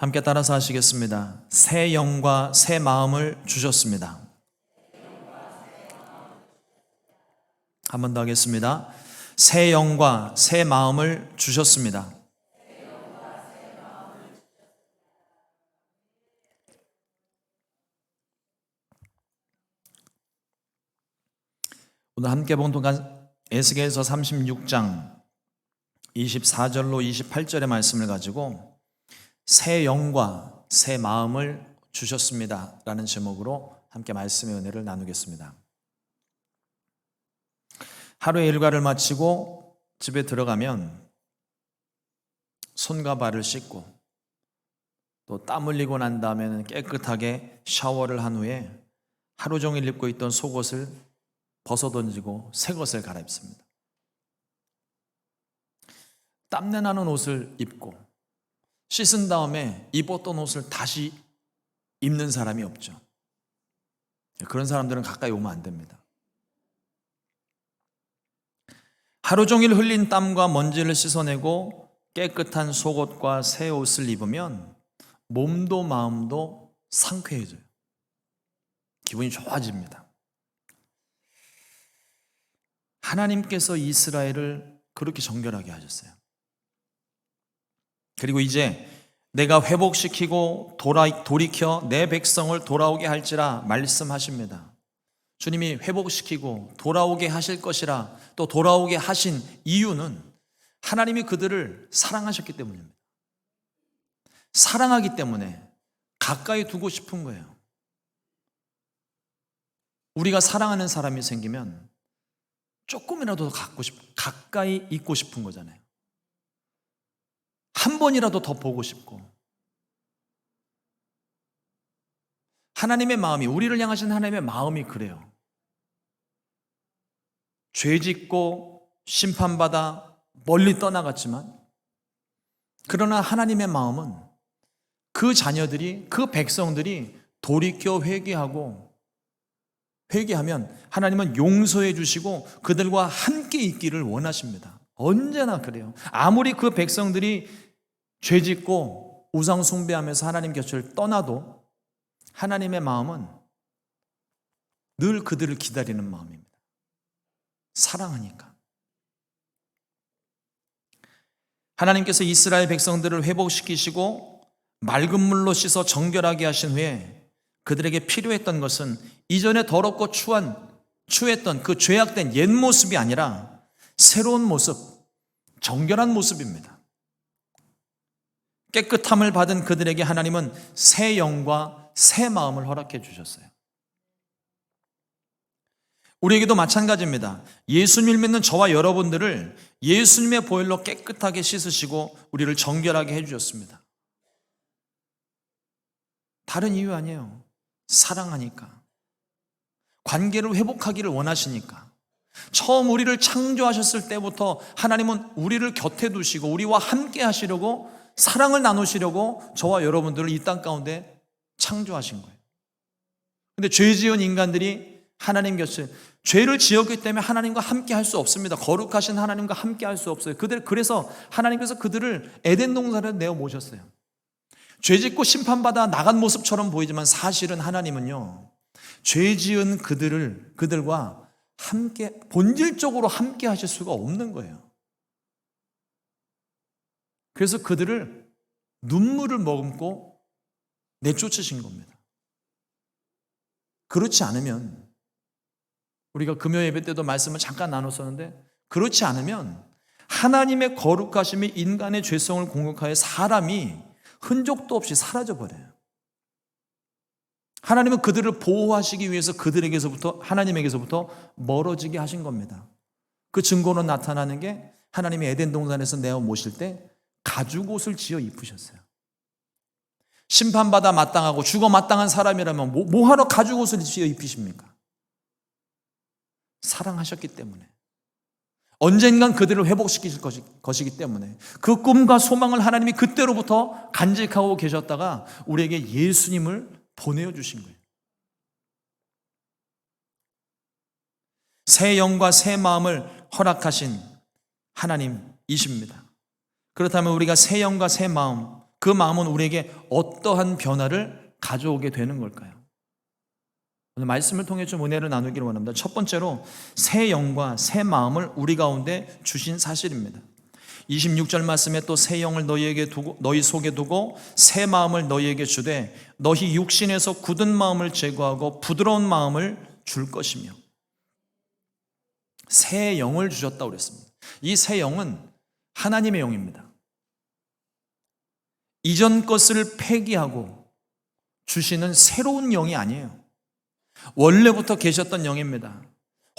함께 따라서 하시겠습니다. 새 영과 새 마음을 주셨습니다. 한 번 더 하겠습니다. 새 영과 새 마음을 주셨습니다. 오늘 함께 봉독한 에스겔서 36장 24절로 28절의 말씀을 가지고 새 영과 새 마음을 주셨습니다 라는 제목으로 함께 말씀의 은혜를 나누겠습니다. 하루의 일과를 마치고 집에 들어가면 손과 발을 씻고 또 땀 흘리고 난 다음에는 깨끗하게 샤워를 한 후에 하루 종일 입고 있던 속옷을 벗어던지고 새 것을 갈아입습니다. 땀내 나는 옷을 입고 씻은 다음에 입었던 옷을 다시 입는 사람이 없죠. 그런 사람들은 가까이 오면 안 됩니다. 하루 종일 흘린 땀과 먼지를 씻어내고 깨끗한 속옷과 새 옷을 입으면 몸도 마음도 상쾌해져요. 기분이 좋아집니다. 하나님께서 이스라엘을 그렇게 정결하게 하셨어요. 그리고 이제 내가 회복시키고 돌이켜 내 백성을 돌아오게 할지라 말씀하십니다. 주님이 회복시키고 돌아오게 하실 것이라 또 돌아오게 하신 이유는 하나님이 그들을 사랑하셨기 때문입니다. 사랑하기 때문에 가까이 두고 싶은 거예요. 우리가 사랑하는 사람이 생기면 조금이라도 가까이 있고 싶은 거잖아요. 한 번이라도 더 보고 싶고, 하나님의 마음이, 우리를 향하신 하나님의 마음이 그래요. 죄짓고 심판받아 멀리 떠나갔지만, 그러나 하나님의 마음은 그 자녀들이, 그 백성들이 돌이켜 회개하면 하나님은 용서해 주시고 그들과 함께 있기를 원하십니다. 언제나 그래요. 아무리 그 백성들이 죄짓고 우상 숭배하면서 하나님 곁을 떠나도 하나님의 마음은 늘 그들을 기다리는 마음입니다. 사랑하니까. 하나님께서 이스라엘 백성들을 회복시키시고 맑은 물로 씻어 정결하게 하신 후에 그들에게 필요했던 것은 이전에 더럽고 추했던 그 죄악된 옛 모습이 아니라 새로운 모습, 정결한 모습입니다. 깨끗함을 받은 그들에게 하나님은 새 영과 새 마음을 허락해 주셨어요. 우리에게도 마찬가지입니다. 예수님을 믿는 저와 여러분들을 예수님의 보혈로 깨끗하게 씻으시고 우리를 정결하게 해주셨습니다. 다른 이유 아니에요. 사랑하니까. 관계를 회복하기를 원하시니까. 처음 우리를 창조하셨을 때부터 하나님은 우리를 곁에 두시고 우리와 함께 하시려고, 사랑을 나누시려고 저와 여러분들을 이 땅 가운데 창조하신 거예요. 근데 죄 지은 인간들이 하나님 곁에, 죄를 지었기 때문에 하나님과 함께 할 수 없습니다. 거룩하신 하나님과 함께 할 수 없어요. 그래서 하나님께서 그들을 에덴 동산에 내어 모셨어요. 죄 짓고 심판받아 나간 모습처럼 보이지만 사실은 하나님은요, 죄 지은 그들과 함께, 본질적으로 함께 하실 수가 없는 거예요. 그래서 그들을 눈물을 머금고 내쫓으신 겁니다. 그렇지 않으면, 우리가 금요 예배 때도 말씀을 잠깐 나눴었는데, 그렇지 않으면 하나님의 거룩하심이 인간의 죄성을 공격하여 사람이 흔적도 없이 사라져버려요. 하나님은 그들을 보호하시기 위해서 하나님에게서부터 멀어지게 하신 겁니다. 그 증거로 나타나는 게 하나님이 에덴 동산에서 내어 모실 때 가죽옷을 지어 입으셨어요. 심판받아 마땅하고 죽어 마땅한 사람이라면 뭐하러 가죽옷을 지어 입히십니까? 사랑하셨기 때문에, 언젠간 그들을 회복시키실 것이기 때문에, 그 꿈과 소망을 하나님이 그때로부터 간직하고 계셨다가 우리에게 예수님을 보내주신 거예요. 새 영과 새 마음을 허락하신 하나님이십니다. 그렇다면 우리가 새 영과 새 마음, 그 마음은 우리에게 어떠한 변화를 가져오게 되는 걸까요? 오늘 말씀을 통해 좀 은혜를 나누기를 원합니다. 첫 번째로 새 영과 새 마음을 우리 가운데 주신 사실입니다. 26절 말씀에 또 새 영을 너희 속에 두고 새 마음을 너희에게 주되 너희 육신에서 굳은 마음을 제거하고 부드러운 마음을 줄 것이며, 새 영을 주셨다고 그랬습니다. 이 새 영은 하나님의 영입니다. 이전 것을 폐기하고 주시는 새로운 영이 아니에요. 원래부터 계셨던 영입니다.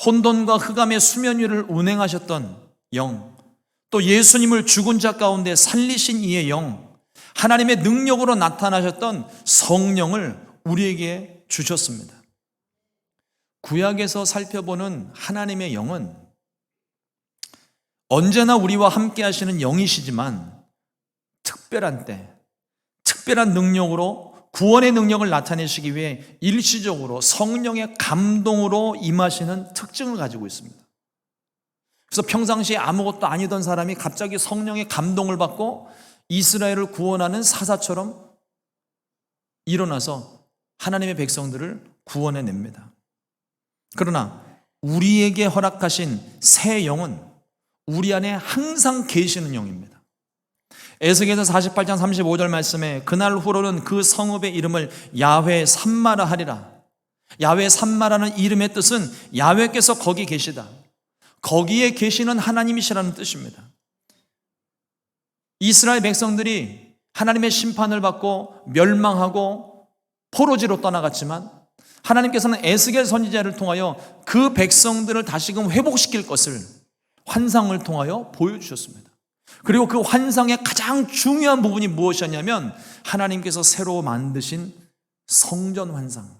혼돈과 흑암의 수면 위를 운행하셨던 영, 또 예수님을 죽은 자 가운데 살리신 이의 영, 하나님의 능력으로 나타나셨던 성령을 우리에게 주셨습니다. 구약에서 살펴보는 하나님의 영은 언제나 우리와 함께 하시는 영이시지만 특별한 때, 특별한 능력으로 구원의 능력을 나타내시기 위해 일시적으로 성령의 감동으로 임하시는 특징을 가지고 있습니다. 그래서 평상시에 아무것도 아니던 사람이 갑자기 성령의 감동을 받고 이스라엘을 구원하는 사사처럼 일어나서 하나님의 백성들을 구원해냅니다. 그러나 우리에게 허락하신 새 영은 우리 안에 항상 계시는 영입니다. 에스겔서 48장 35절 말씀에 그날 후로는 그 성읍의 이름을 야훼 삼마라 하리라. 야훼 삼마라는 이름의 뜻은 야훼께서 거기 계시다, 거기에 계시는 하나님이시라는 뜻입니다. 이스라엘 백성들이 하나님의 심판을 받고 멸망하고 포로지로 떠나갔지만 하나님께서는 에스겔 선지자를 통하여 그 백성들을 다시금 회복시킬 것을 환상을 통하여 보여주셨습니다. 그리고 그 환상의 가장 중요한 부분이 무엇이었냐면 하나님께서 새로 만드신 성전 환상,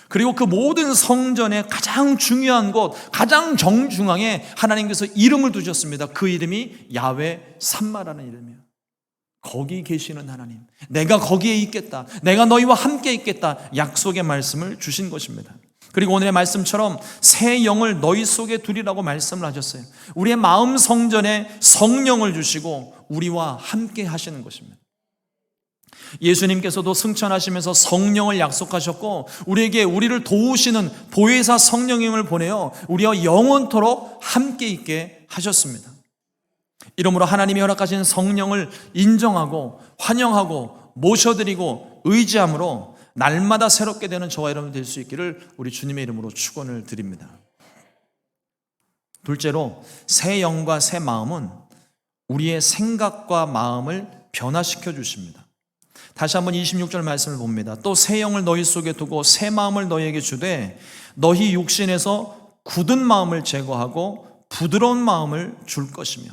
그리고 그 모든 성전의 가장 중요한 곳, 가장 정중앙에 하나님께서 이름을 두셨습니다. 그 이름이 야훼 삼마라는 이름이에요. 거기 계시는 하나님, 내가 거기에 있겠다, 내가 너희와 함께 있겠다, 약속의 말씀을 주신 것입니다. 그리고 오늘의 말씀처럼 새 영을 너희 속에 두리라고 말씀을 하셨어요. 우리의 마음 성전에 성령을 주시고 우리와 함께 하시는 것입니다. 예수님께서도 승천하시면서 성령을 약속하셨고 우리에게 우리를 도우시는 보혜사 성령님을 보내어 우리와 영원토록 함께 있게 하셨습니다. 이러므로 하나님이 허락하신 성령을 인정하고 환영하고 모셔드리고 의지함으로 날마다 새롭게 되는 저와 여러분 될 수 있기를 우리 주님의 이름으로 축원을 드립니다. 둘째로 새 영과 새 마음은 우리의 생각과 마음을 변화시켜 주십니다. 다시 한번 26절 말씀을 봅니다. 또 새 영을 너희 속에 두고 새 마음을 너희에게 주되 너희 육신에서 굳은 마음을 제거하고 부드러운 마음을 줄 것이며,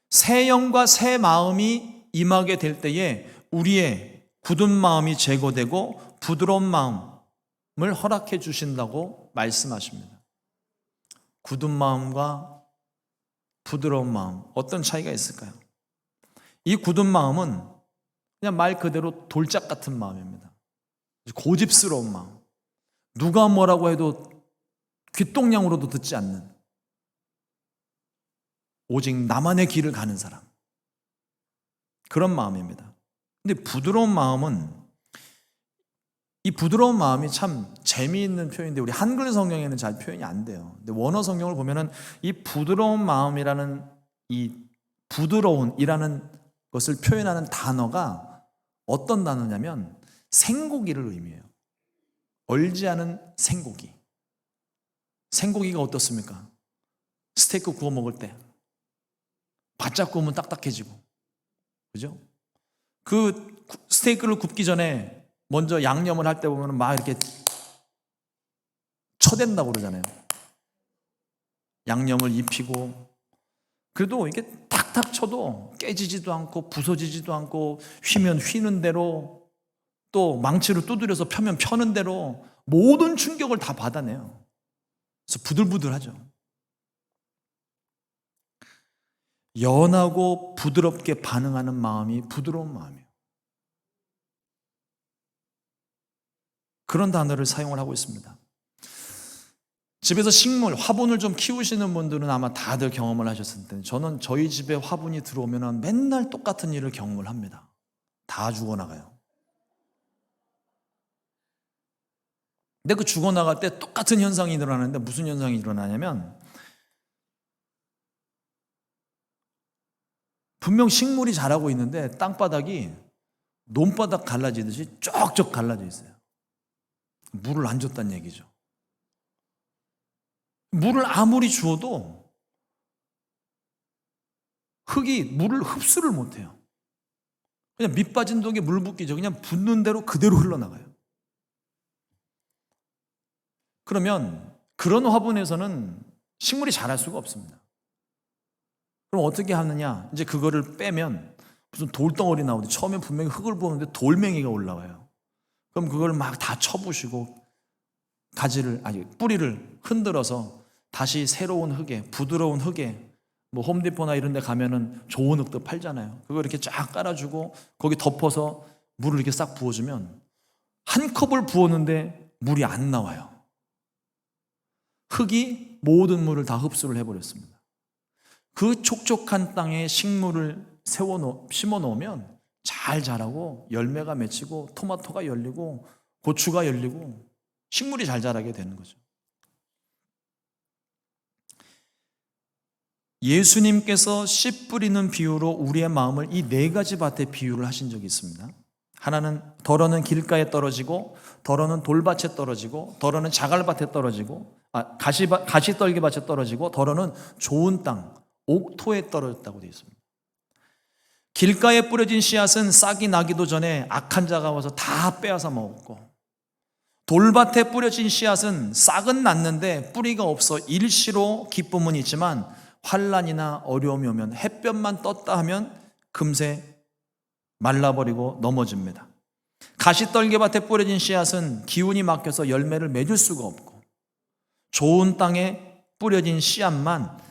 새 영과 새 마음이 임하게 될 때에 우리의 굳은 마음이 제거되고 부드러운 마음을 허락해 주신다고 말씀하십니다. 굳은 마음과 부드러운 마음, 어떤 차이가 있을까요? 이 굳은 마음은 그냥 말 그대로 돌짝 같은 마음입니다. 고집스러운 마음, 누가 뭐라고 해도 귓동냥으로도 듣지 않는, 오직 나만의 길을 가는 사람, 그런 마음입니다. 근데 부드러운 마음은, 이 부드러운 마음이 참 재미있는 표현인데 우리 한글 성경에는 잘 표현이 안 돼요. 근데 원어 성경을 보면은 이 부드러운 마음이라는, 이 부드러운이라는 것을 표현하는 단어가 어떤 단어냐면 생고기를 의미해요. 얼지 않은 생고기. 생고기가 어떻습니까? 스테이크 구워 먹을 때 바짝 구우면 딱딱해지고, 그죠? 그 스테이크를 굽기 전에 먼저 양념을 할 때 보면 막 이렇게 쳐댄다고 그러잖아요. 양념을 입히고, 그래도 이게 탁탁 쳐도 깨지지도 않고 부서지지도 않고, 휘면 휘는 대로, 또 망치로 두드려서 펴면 펴는 대로 모든 충격을 다 받아내요. 그래서 부들부들하죠. 연하고 부드럽게 반응하는 마음이 부드러운 마음이에요. 그런 단어를 사용을 하고 있습니다. 집에서 식물, 화분을 좀 키우시는 분들은 아마 다들 경험을 하셨을 텐데, 저는 저희 집에 화분이 들어오면 맨날 똑같은 일을 경험을 합니다. 다 죽어나가요. 근데 그 죽어나갈 때 똑같은 현상이 일어나는데, 무슨 현상이 일어나냐면, 분명 식물이 자라고 있는데 땅바닥이 논바닥 갈라지듯이 쪽쪽 갈라져 있어요. 물을 안 줬다는 얘기죠. 물을 아무리 주어도 흙이 물을 흡수를 못해요. 그냥 밑 빠진 독에 물 붓기죠. 그냥 붓는 대로 그대로 흘러나가요. 그러면 그런 화분에서는 식물이 자랄 수가 없습니다. 그럼 어떻게 하느냐? 이제 그거를 빼면 무슨 돌덩어리 나오는데, 처음에 분명히 흙을 부었는데 돌멩이가 올라와요. 그럼 그걸 막 다 쳐부시고 뿌리를 흔들어서 다시 새로운 흙에, 부드러운 흙에, 뭐 홈디포나 이런 데 가면은 좋은 흙도 팔잖아요. 그거 이렇게 쫙 깔아주고 거기 덮어서 물을 이렇게 싹 부어주면 한 컵을 부었는데 물이 안 나와요. 흙이 모든 물을 다 흡수를 해버렸습니다. 그 촉촉한 땅에 식물을 심어 놓으면 잘 자라고 열매가 맺히고 토마토가 열리고 고추가 열리고 식물이 잘 자라게 되는 거죠. 예수님께서 씨 뿌리는 비유로 우리의 마음을 이 네 가지 밭에 비유를 하신 적이 있습니다. 하나는 덜어는 길가에 떨어지고, 덜어는 돌밭에 떨어지고, 덜어는 자갈밭에 떨어지고, 가시떨기밭에 떨어지고, 덜어는 좋은 땅, 옥토에 떨어졌다고 되어 있습니다. 길가에 뿌려진 씨앗은 싹이 나기도 전에 악한 자가 와서 다 빼앗아 먹었고, 돌밭에 뿌려진 씨앗은 싹은 났는데 뿌리가 없어 일시로 기쁨은 있지만 환난이나 어려움이 오면, 햇볕만 떴다 하면 금세 말라버리고 넘어집니다. 가시떨기밭에 뿌려진 씨앗은 기운이 막혀서 열매를 맺을 수가 없고, 좋은 땅에 뿌려진 씨앗만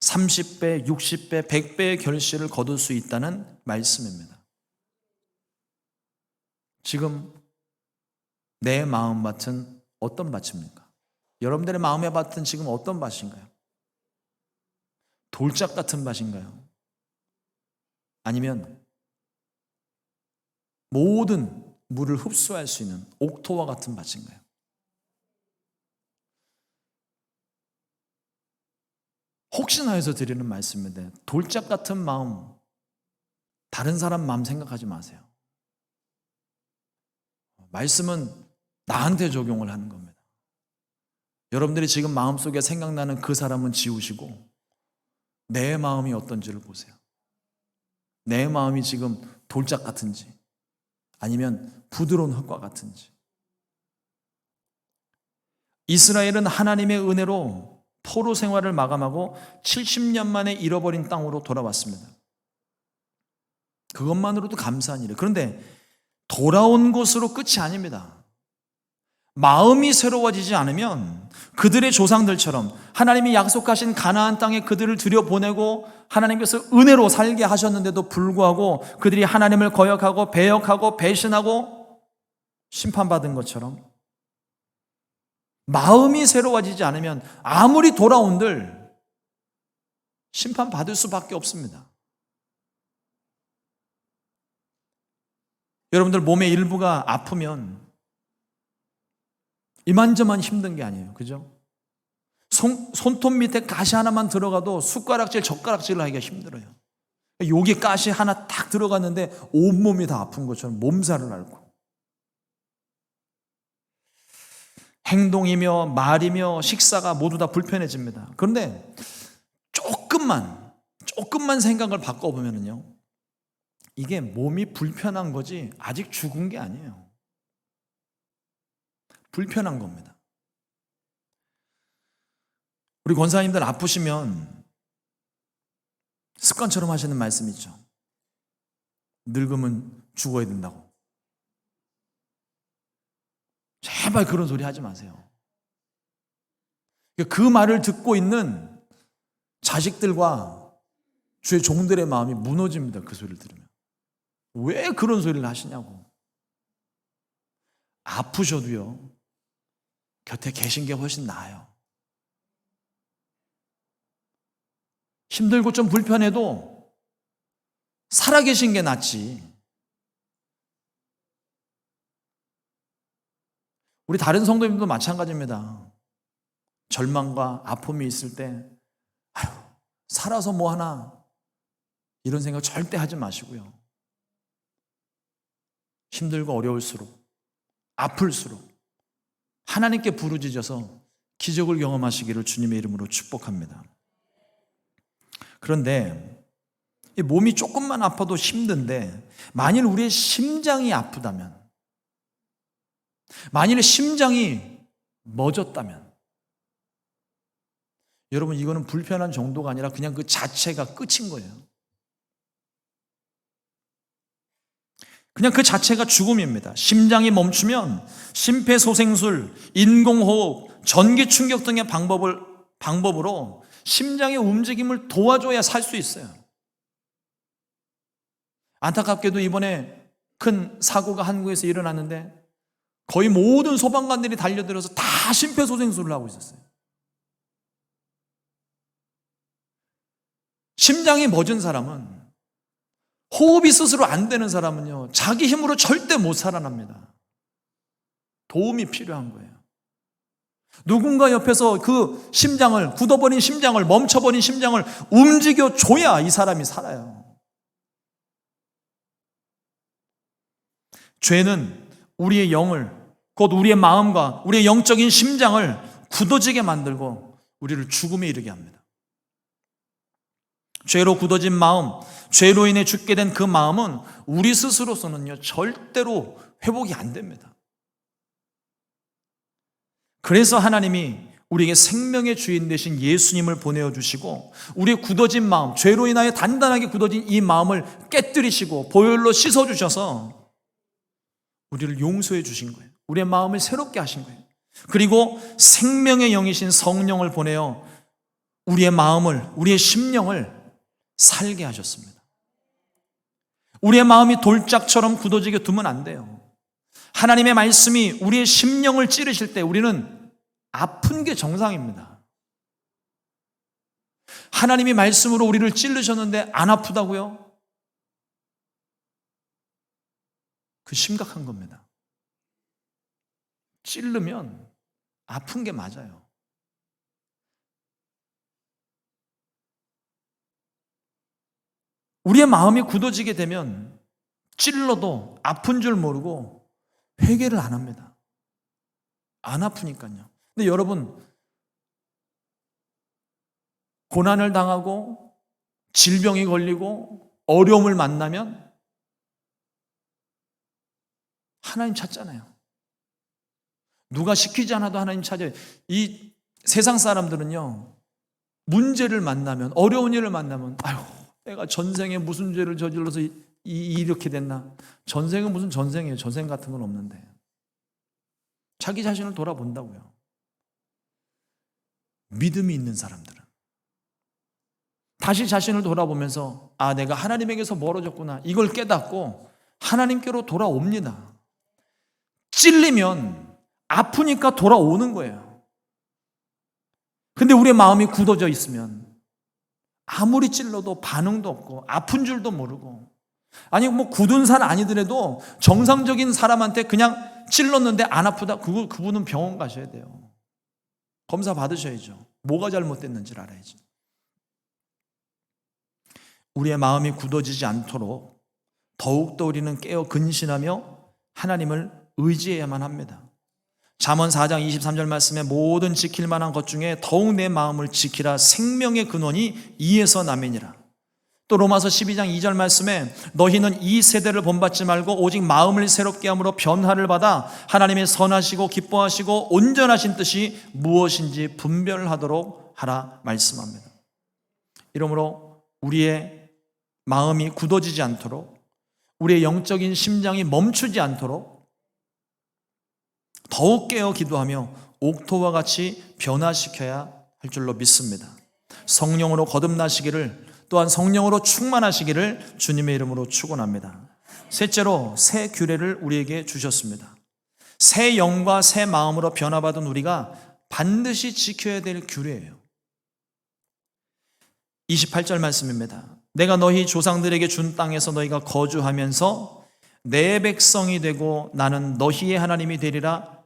30배, 60배, 100배의 결실을 거둘 수 있다는 말씀입니다. 지금 내 마음밭은 어떤 밭입니까? 여러분들의 마음의 밭은 지금 어떤 밭인가요? 돌짝 같은 밭인가요? 아니면 모든 물을 흡수할 수 있는 옥토와 같은 밭인가요? 혹시나 해서 드리는 말씀인데, 돌짝 같은 마음, 다른 사람 마음 생각하지 마세요. 말씀은 나한테 적용을 하는 겁니다. 여러분들이 지금 마음속에 생각나는 그 사람은 지우시고 내 마음이 어떤지를 보세요. 내 마음이 지금 돌짝 같은지 아니면 부드러운 흙과 같은지. 이스라엘은 하나님의 은혜로 포로 생활을 마감하고 70년 만에 잃어버린 땅으로 돌아왔습니다. 그것만으로도 감사한 일이에요. 그런데 돌아온 곳으로 끝이 아닙니다. 마음이 새로워지지 않으면 그들의 조상들처럼 하나님이 약속하신 가나안 땅에 그들을 들여보내고 하나님께서 은혜로 살게 하셨는데도 불구하고 그들이 하나님을 거역하고 배역하고 배신하고 심판받은 것처럼, 마음이 새로워지지 않으면 아무리 돌아온들 심판받을 수밖에 없습니다. 여러분들 몸의 일부가 아프면 이만저만 힘든 게 아니에요. 그죠? 손톱 밑에 가시 하나만 들어가도 숟가락질, 젓가락질을 하기가 힘들어요. 여기 가시 하나 딱 들어갔는데 온몸이 다 아픈 것처럼 몸살을 앓고, 행동이며 말이며 식사가 모두 다 불편해집니다. 그런데 조금만 생각을 바꿔보면요, 이게 몸이 불편한 거지 아직 죽은 게 아니에요. 불편한 겁니다. 우리 권사님들 아프시면 습관처럼 하시는 말씀 있죠. 늙으면 죽어야 된다고. 제발 그런 소리 하지 마세요. 그 말을 듣고 있는 자식들과 주의 종들의 마음이 무너집니다. 그 소리를 들으면. 왜 그런 소리를 하시냐고. 아프셔도요, 곁에 계신 게 훨씬 나아요. 힘들고 좀 불편해도 살아계신 게 낫지. 우리 다른 성도님도 마찬가지입니다. 절망과 아픔이 있을 때 아유, 살아서 뭐 하나 이런 생각 절대 하지 마시고요. 힘들고 어려울수록 아플수록 하나님께 부르짖어서 기적을 경험하시기를 주님의 이름으로 축복합니다. 그런데 이 몸이 조금만 아파도 힘든데 만일 우리의 심장이 아프다면, 만일 심장이 멎었다면, 여러분 이거는 불편한 정도가 아니라 그냥 그 자체가 끝인 거예요. 그냥 그 자체가 죽음입니다. 심장이 멈추면 심폐소생술, 인공호흡, 전기 충격 등의 방법으로 심장의 움직임을 도와줘야 살 수 있어요. 안타깝게도 이번에 큰 사고가 한국에서 일어났는데 거의 모든 소방관들이 달려들어서 다 심폐소생술을 하고 있었어요. 심장이 멎은 사람은, 호흡이 스스로 안 되는 사람은요, 자기 힘으로 절대 못 살아납니다. 도움이 필요한 거예요. 누군가 옆에서 그 심장을, 굳어버린 심장을, 멈춰버린 심장을 움직여줘야 이 사람이 살아요. 죄는 우리의 영을, 곧 우리의 마음과 우리의 영적인 심장을 굳어지게 만들고 우리를 죽음에 이르게 합니다. 죄로 굳어진 마음, 죄로 인해 죽게 된 그 마음은 우리 스스로서는요, 절대로 회복이 안 됩니다. 그래서 하나님이 우리에게 생명의 주인 되신 예수님을 보내어 주시고 우리의 굳어진 마음, 죄로 인하여 단단하게 굳어진 이 마음을 깨뜨리시고 보혈로 씻어 주셔서 우리를 용서해 주신 거예요. 우리의 마음을 새롭게 하신 거예요. 그리고 생명의 영이신 성령을 보내어 우리의 마음을, 우리의 심령을 살게 하셨습니다. 우리의 마음이 돌짝처럼 굳어지게 두면 안 돼요. 하나님의 말씀이 우리의 심령을 찌르실 때 우리는 아픈 게 정상입니다. 하나님이 말씀으로 우리를 찌르셨는데 안 아프다고요? 그 심각한 겁니다. 찌르면 아픈 게 맞아요. 우리의 마음이 굳어지게 되면 찔러도 아픈 줄 모르고 회개를 안 합니다. 안 아프니까요. 근데 여러분, 고난을 당하고 질병이 걸리고 어려움을 만나면 하나님 찾잖아요. 누가 시키지 않아도 하나님 찾아요. 이 세상 사람들은요, 문제를 만나면, 어려운 일을 만나면, 아유, 내가 전생에 무슨 죄를 저질러서 이렇게 됐나? 전생은 무슨 전생이에요. 전생 같은 건 없는데. 자기 자신을 돌아본다고요. 믿음이 있는 사람들은 다시 자신을 돌아보면서 아, 내가 하나님에게서 멀어졌구나, 이걸 깨닫고 하나님께로 돌아옵니다. 찔리면 아프니까 돌아오는 거예요. 근데 우리의 마음이 굳어져 있으면 아무리 찔러도 반응도 없고 아픈 줄도 모르고, 아니 뭐 굳은 살 아니더라도 정상적인 사람한테 그냥 찔렀는데 안 아프다, 그분은 병원 가셔야 돼요. 검사 받으셔야죠. 뭐가 잘못됐는지를 알아야죠. 우리의 마음이 굳어지지 않도록 더욱더 우리는 깨어 근신하며 하나님을 의지해야만 합니다. 잠언 4장 23절 말씀에 모든 지킬 만한 것 중에 더욱 내 마음을 지키라, 생명의 근원이 이에서 남이니라. 또 로마서 12장 2절 말씀에 너희는 이 세대를 본받지 말고 오직 마음을 새롭게 함으로 변화를 받아 하나님의 선하시고 기뻐하시고 온전하신 뜻이 무엇인지 분별하도록 하라 말씀합니다. 이러므로 우리의 마음이 굳어지지 않도록, 우리의 영적인 심장이 멈추지 않도록 더욱 깨어 기도하며 옥토와 같이 변화시켜야 할 줄로 믿습니다. 성령으로 거듭나시기를, 또한 성령으로 충만하시기를 주님의 이름으로 축원합니다. 셋째로, 새 규례를 우리에게 주셨습니다. 새 영과 새 마음으로 변화받은 우리가 반드시 지켜야 될 규례예요. 28절 말씀입니다. 내가 너희 조상들에게 준 땅에서 너희가 거주하면서 내 백성이 되고 나는 너희의 하나님이 되리라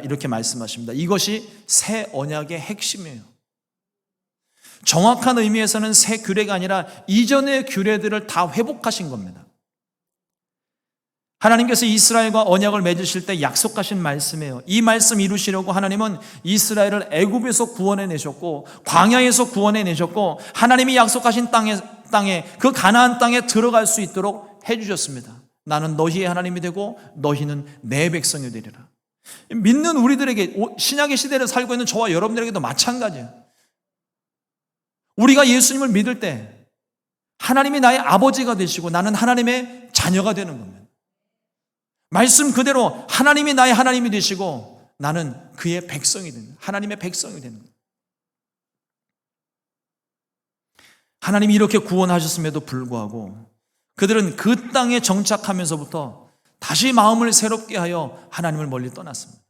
이렇게 말씀하십니다. 이것이 새 언약의 핵심이에요. 정확한 의미에서는 새 규례가 아니라 이전의 규례들을 다 회복하신 겁니다. 하나님께서 이스라엘과 언약을 맺으실 때 약속하신 말씀이에요. 이 말씀 이루시려고 하나님은 이스라엘을 애굽에서 구원해 내셨고 광야에서 구원해 내셨고 하나님이 약속하신 땅에 그 가나안 땅에 들어갈 수 있도록 해 주셨습니다. 나는 너희의 하나님이 되고 너희는 내 백성이 되리라. 믿는 우리들에게, 신약의 시대를 살고 있는 저와 여러분들에게도 마찬가지예요. 우리가 예수님을 믿을 때 하나님이 나의 아버지가 되시고 나는 하나님의 자녀가 되는 겁니다. 말씀 그대로 하나님이 나의 하나님이 되시고 나는 그의 백성이 되는, 하나님의 백성이 되는 거예요. 하나님이 이렇게 구원하셨음에도 불구하고 그들은 그 땅에 정착하면서부터 다시 마음을 새롭게 하여 하나님을 멀리 떠났습니다.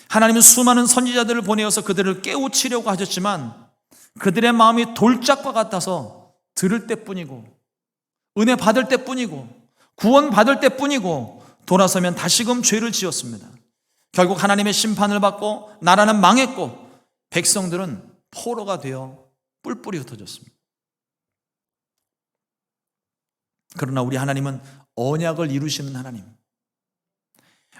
하나님은 수많은 선지자들을 보내어서 그들을 깨우치려고 하셨지만 그들의 마음이 돌짝과 같아서 들을 때뿐이고 은혜 받을 때뿐이고 구원 받을 때뿐이고 돌아서면 다시금 죄를 지었습니다. 결국 하나님의 심판을 받고 나라는 망했고 백성들은 포로가 되어 뿔뿔이 흩어졌습니다. 그러나 우리 하나님은 언약을 이루시는 하나님,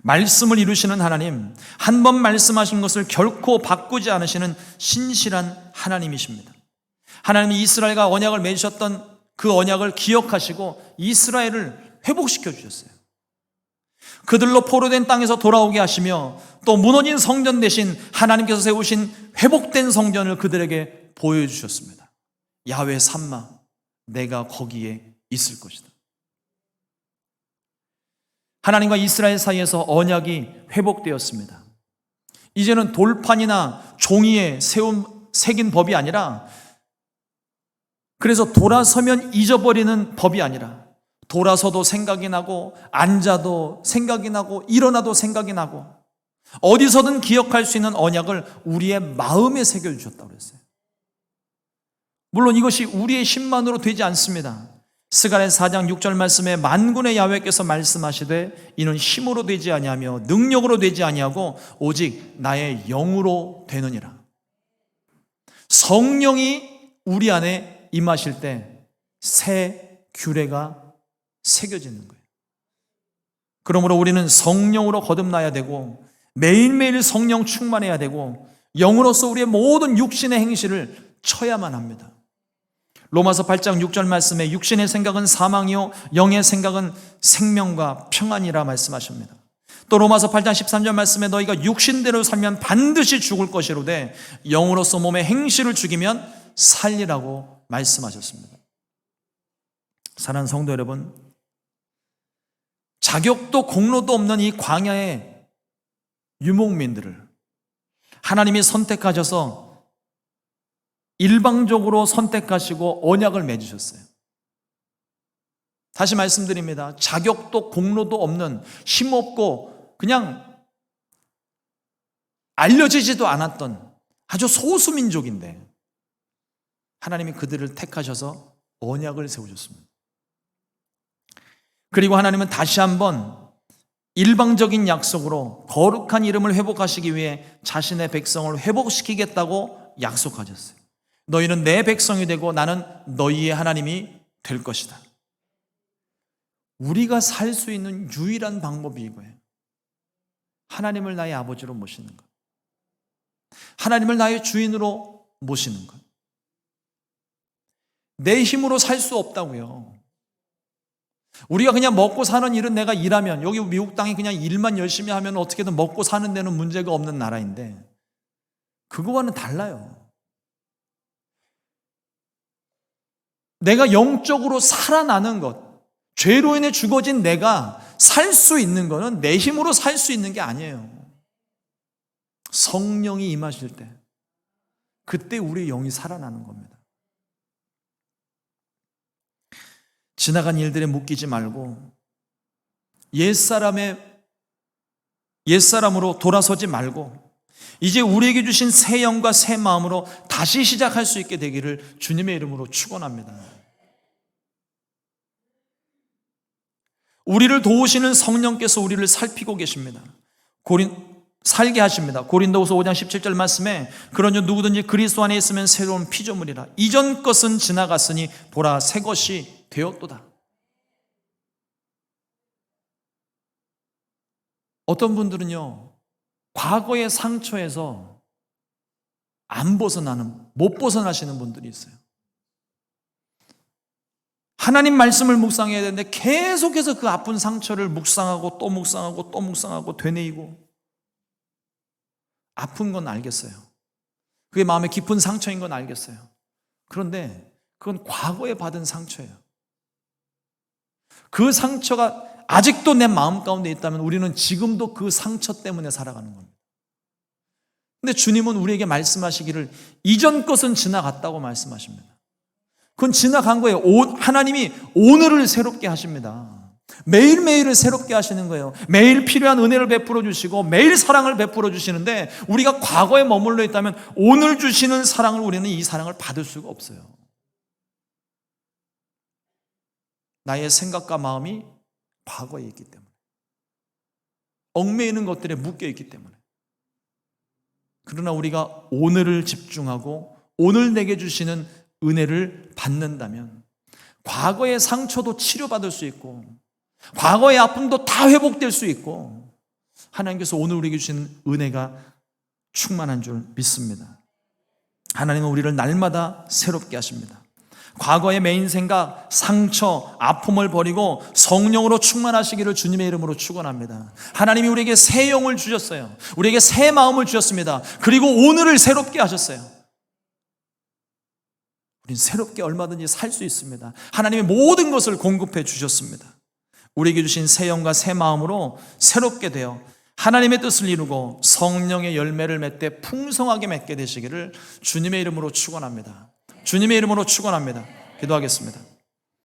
말씀을 이루시는 하나님, 한 번 말씀하신 것을 결코 바꾸지 않으시는 신실한 하나님이십니다. 하나님이 이스라엘과 언약을 맺으셨던 그 언약을 기억하시고 이스라엘을 회복시켜 주셨어요. 그들로 포로된 땅에서 돌아오게 하시며 또 무너진 성전 대신 하나님께서 세우신 회복된 성전을 그들에게 보여주셨습니다. 야훼 삼마, 내가 거기에 있을 것이다. 하나님과 이스라엘 사이에서 언약이 회복되었습니다. 이제는 돌판이나 종이에 새긴 법이 아니라, 그래서 돌아서면 잊어버리는 법이 아니라 돌아서도 생각이 나고 앉아도 생각이 나고 일어나도 생각이 나고 어디서든 기억할 수 있는 언약을 우리의 마음에 새겨주셨다고 그랬어요. 물론 이것이 우리의 힘만으로 되지 않습니다. 스가랴 4장 6절 말씀에 만군의 야훼께서 말씀하시되 이는 힘으로 되지 아니하며 능력으로 되지 아니하고 오직 나의 영으로 되느니라. 성령이 우리 안에 임하실 때 새 규례가 새겨지는 거예요. 그러므로 우리는 성령으로 거듭나야 되고 매일매일 성령 충만해야 되고 영으로서 우리의 모든 육신의 행실을 쳐야만 합니다. 로마서 8장 6절 말씀에 육신의 생각은 사망이요 영의 생각은 생명과 평안이라 말씀하십니다. 또 로마서 8장 13절 말씀에 너희가 육신대로 살면 반드시 죽을 것이로되 영으로서 몸의 행실을 죽이면 살리라고 말씀하셨습니다. 사랑하는 성도 여러분, 자격도 공로도 없는 이 광야의 유목민들을 하나님이 선택하셔서 일방적으로 선택하시고 언약을 맺으셨어요. 다시 말씀드립니다. 자격도 공로도 없는 힘없고 그냥 알려지지도 않았던 아주 소수민족인데 하나님이 그들을 택하셔서 언약을 세우셨습니다. 그리고 하나님은 다시 한번 일방적인 약속으로 거룩한 이름을 회복하시기 위해 자신의 백성을 회복시키겠다고 약속하셨어요. 너희는 내 백성이 되고 나는 너희의 하나님이 될 것이다. 우리가 살 수 있는 유일한 방법이 이거예요. 하나님을 나의 아버지로 모시는 것, 하나님을 나의 주인으로 모시는 것. 내 힘으로 살 수 없다고요. 우리가 그냥 먹고 사는 일은 내가 일하면, 여기 미국 땅에 그냥 일만 열심히 하면 어떻게든 먹고 사는 데는 문제가 없는 나라인데 그거와는 달라요. 내가 영적으로 살아나는 것, 죄로 인해 죽어진 내가 살 수 있는 것은 내 힘으로 살 수 있는 게 아니에요. 성령이 임하실 때 그때 우리의 영이 살아나는 겁니다. 지나간 일들에 묶이지 말고 옛사람으로 돌아서지 말고 이제 우리에게 주신 새 영과 새 마음으로 다시 시작할 수 있게 되기를 주님의 이름으로 축원합니다. 우리를 도우시는 성령께서 우리를 살피고 계십니다. 살게 하십니다. 고린도후서 5장 17절 말씀에 그런즉 누구든지 그리스도 안에 있으면 새로운 피조물이라. 이전 것은 지나갔으니 보라 새 것이 되었도다. 어떤 분들은요, 과거의 상처에서 못 벗어나시는 분들이 있어요. 하나님 말씀을 묵상해야 되는데 계속해서 그 아픈 상처를 묵상하고 또 묵상하고 또 묵상하고 되뇌이고. 아픈 건 알겠어요. 그게 마음에 깊은 상처인 건 알겠어요. 그런데 그건 과거에 받은 상처예요. 그 상처가 아직도 내 마음 가운데 있다면 우리는 지금도 그 상처 때문에 살아가는 겁니다. 근데 주님은 우리에게 말씀하시기를 이전 것은 지나갔다고 말씀하십니다. 그건 지나간 거예요. 하나님이 오늘을 새롭게 하십니다. 매일매일을 새롭게 하시는 거예요. 매일 필요한 은혜를 베풀어 주시고 매일 사랑을 베풀어 주시는데 우리가 과거에 머물러 있다면 오늘 주시는 사랑을 우리는 이 사랑을 받을 수가 없어요. 나의 생각과 마음이 과거에 있기 때문에, 얽매이는 것들에 묶여 있기 때문에. 그러나 우리가 오늘을 집중하고 오늘 내게 주시는 은혜를 받는다면 과거의 상처도 치료받을 수 있고 과거의 아픔도 다 회복될 수 있고 하나님께서 오늘 우리에게 주신 은혜가 충만한 줄 믿습니다. 하나님은 우리를 날마다 새롭게 하십니다. 과거의 내 인생과 상처, 아픔을 버리고 성령으로 충만하시기를 주님의 이름으로 축원합니다. 하나님이 우리에게 새 영을 주셨어요. 우리에게 새 마음을 주셨습니다. 그리고 오늘을 새롭게 하셨어요. 우리는 새롭게 얼마든지 살 수 있습니다. 하나님의 모든 것을 공급해 주셨습니다. 우리에게 주신 새 영과 새 마음으로 새롭게 되어 하나님의 뜻을 이루고 성령의 열매를 맺되 풍성하게 맺게 되시기를 주님의 이름으로 축원합니다. 주님의 이름으로 축원합니다. 기도하겠습니다.